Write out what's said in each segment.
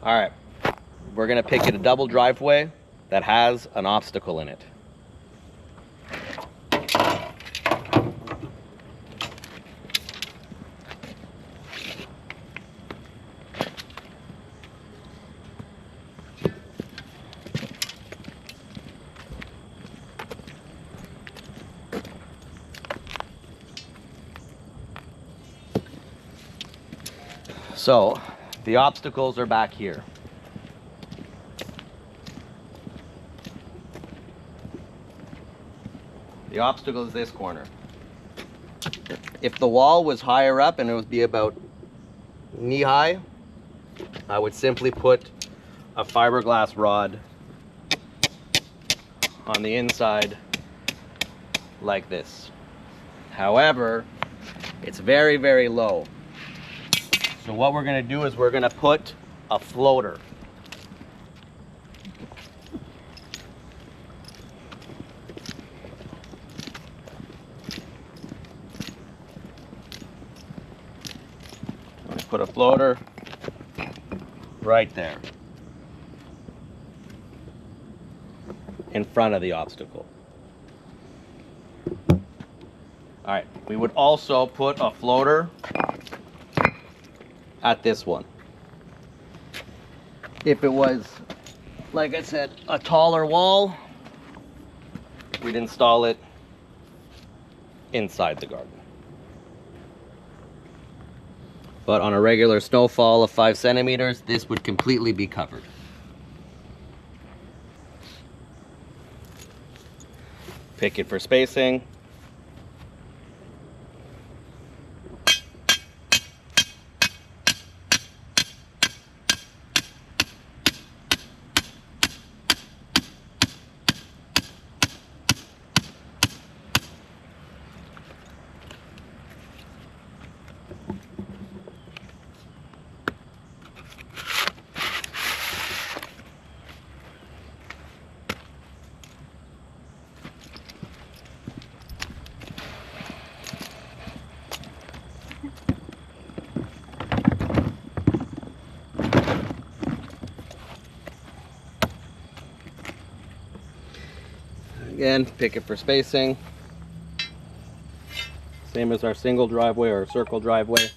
All right, we're gonna picket a double driveway that has an obstacle in it. So the obstacles are back here. The obstacle is this corner. If the wall was higher up and it would be about knee high, I would simply put a fiberglass rod on the inside like this. However, it's very, very low. So what we're gonna do is we're gonna put a floater. I'm gonna put a floater right there in front of the obstacle. All right, we would also put a floater at this one. If it was, like I said, a taller wall, we'd install it inside the garden. But on a regular snowfall of 5 centimeters, this would completely be covered. Picket for spacing. Again, picket for spacing. Same as our single driveway or circle driveway.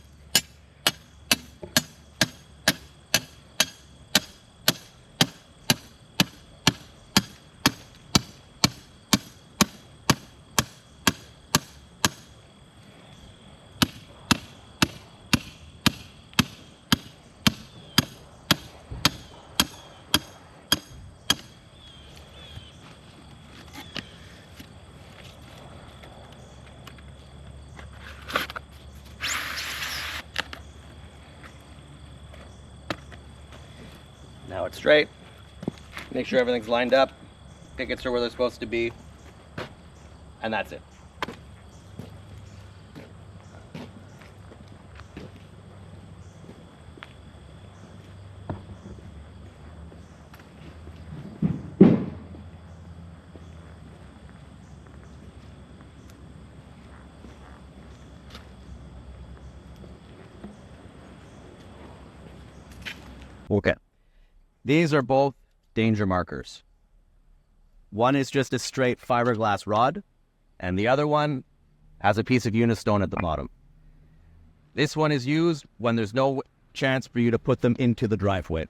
Now it's straight. Make sure everything's lined up. Pickets are where they're supposed to be. And that's it. Okay. These are both danger markers. One is just a straight fiberglass rod, and the other one has a piece of unistone at the bottom. This one is used when there's no chance for you to put them into the driveway.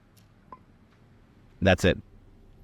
That's it.